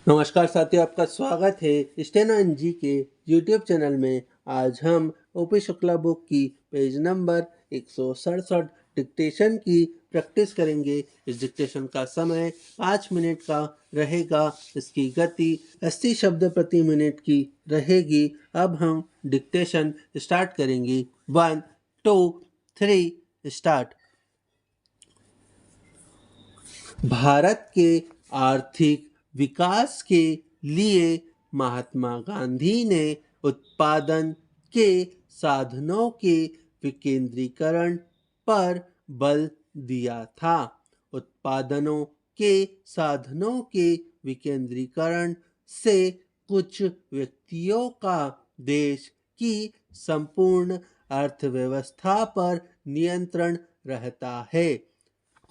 नमस्कार साथियों, आपका स्वागत है स्टेनो एनजी के यूट्यूब चैनल में। आज हम ओपी शुक्ला बुक की पेज नंबर 167 डिक्टेशन की प्रैक्टिस करेंगे। इस डिक्टेशन का समय 5 मिनट का रहेगा। इसकी गति 80 शब्द प्रति मिनट की रहेगी। अब हम डिक्टेशन स्टार्ट करेंगे। 1 2 3 स्टार्ट। भारत के आर्थिक विकास के लिए महात्मा गांधी ने उत्पादन के साधनों के विकेंद्रीकरण पर बल दिया था। उत्पादनों के साधनों के विकेंद्रीकरण से कुछ व्यक्तियों का देश की संपूर्ण अर्थव्यवस्था पर नियंत्रण रहता है।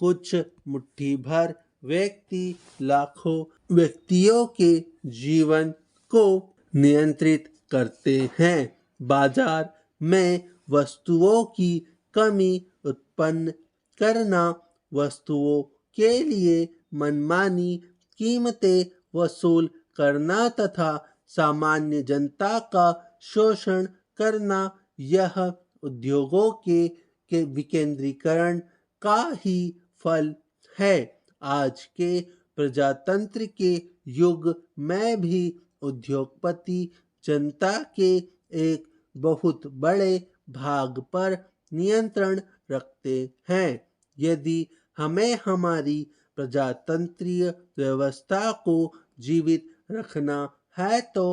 कुछ मुट्ठी भर व्यक्ति लाखों व्यक्तियों के जीवन को नियंत्रित करते हैं। बाजार में वस्तुओं की कमी उत्पन्न करना, वस्तुओं के लिए मनमानी कीमतें वसूल करना तथा सामान्य जनता का शोषण करना, यह उद्योगों के विकेंद्रीकरण का ही फल है। आज के प्रजातंत्र के युग में भी उद्योगपति जनता के एक बहुत बड़े भाग पर नियंत्रण रखते हैं। यदि हमें हमारी प्रजातंत्रीय व्यवस्था को जीवित रखना है तो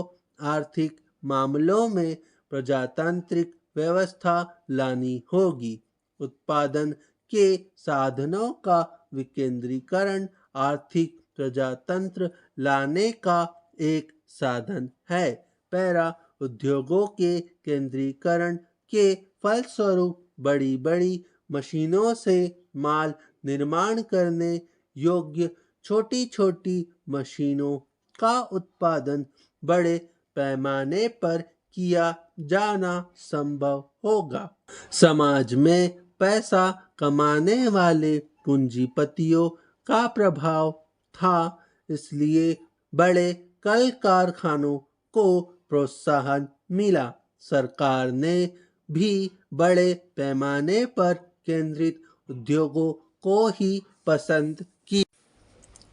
आर्थिक मामलों में प्रजातांत्रिक व्यवस्था लानी होगी। उत्पादन के साधनों का विकेंद्रीकरण आर्थिक प्रजातंत्र लाने का एक साधन है। पैरा उद्योगों के केंद्रीकरण के फलस्वरूप बड़ी बड़ी मशीनों से माल निर्माण करने योग्य छोटी छोटी मशीनों का उत्पादन बड़े पैमाने पर किया जाना संभव होगा। समाज में पैसा कमाने वाले पूंजीपतियों का प्रभाव था, इसलिए बड़े कल कारखानों को प्रोत्साहन मिला। सरकार ने भी बड़े पैमाने पर केंद्रित उद्योगों को ही पसंद की।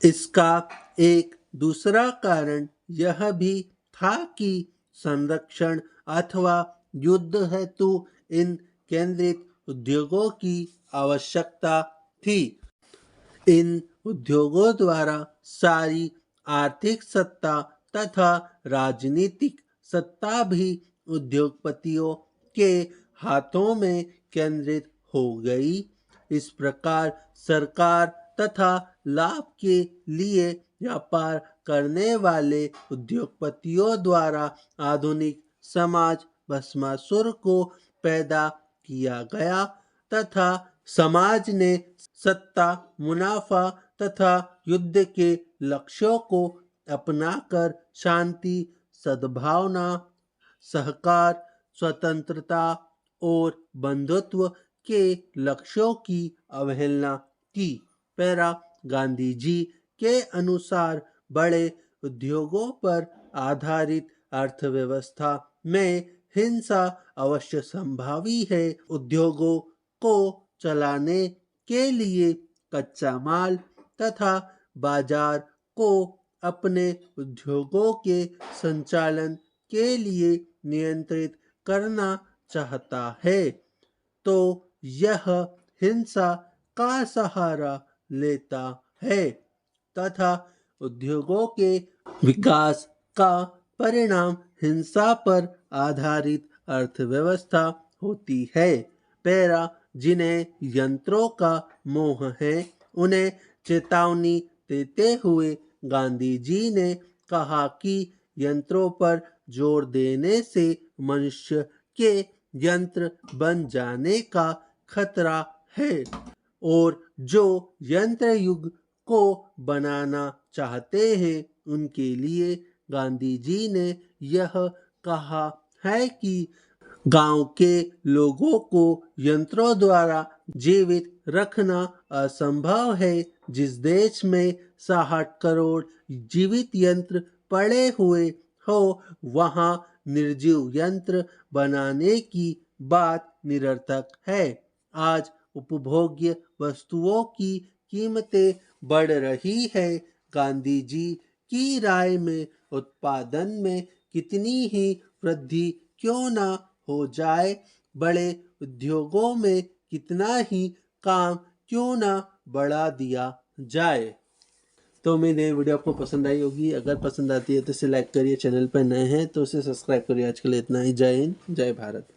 इसका एक दूसरा कारण यह भी था कि संरक्षण अथवा युद्ध हेतु इन केंद्रित उद्योगों की आवश्यकता थी। इन उद्योगों द्वारा सारी आर्थिक सत्ता तथा राजनीतिक सत्ता भी उद्योगपतियों के हाथों में केंद्रित हो गई। इस प्रकार सरकार तथा लाभ के लिए व्यापार करने वाले उद्योगपतियों द्वारा आधुनिक समाज भस्मासुर को पैदा किया गया तथा समाज ने सत्ता, मुनाफा तथा युद्ध के लक्ष्यों को अपनाकर शांति, सद्भावना, सहकार, स्वतंत्रता और बंधुत्व के लक्ष्यों की अवहेलना की। पैरा गांधी जी के अनुसार बड़े उद्योगों पर आधारित अर्थव्यवस्था में हिंसा अवश्य संभावी है। उद्योगों को चलाने के लिए कच्चा माल तथा बाजार को अपने उद्योगों के संचालन के लिए नियंत्रित करना चाहता है, तो यह हिंसा का सहारा लेता है तथा उद्योगों के विकास का परिणाम हिंसा पर आधारित अर्थव्यवस्था होती है। पैरा जिन्हें यंत्रों का मोह है, उन्हें चेतावनी देते हुए गांधी जी ने कहा कि यंत्रों पर जोर देने से मनुष्य के यंत्र बन जाने का खतरा है और जो यंत्र युग को बनाना चाहते हैं उनके लिए गांधी जी ने यह कहा है कि गांव के लोगों को यंत्रों द्वारा जीवित रखना असंभव है। जिस देश में 60 करोड़ जीवित यंत्र पड़े हुए हो, वहां निर्जीव यंत्र बनाने की बात निरर्थक है। आज उपभोग्य वस्तुओं की कीमतें बढ़ रही है। गांधी जी की राय में उत्पादन में कितनी ही वृद्धि क्यों ना हो जाए, बड़े उद्योगों में कितना ही काम क्यों ना बढ़ा दिया जाए। तो उम्मीद है वीडियो आपको पसंद आई होगी। अगर पसंद आती है तो इसे लाइक करिए, चैनल पर नए हैं तो इसे सब्सक्राइब करिए। आज के लिए इतना ही। जय हिंद, जय भारत।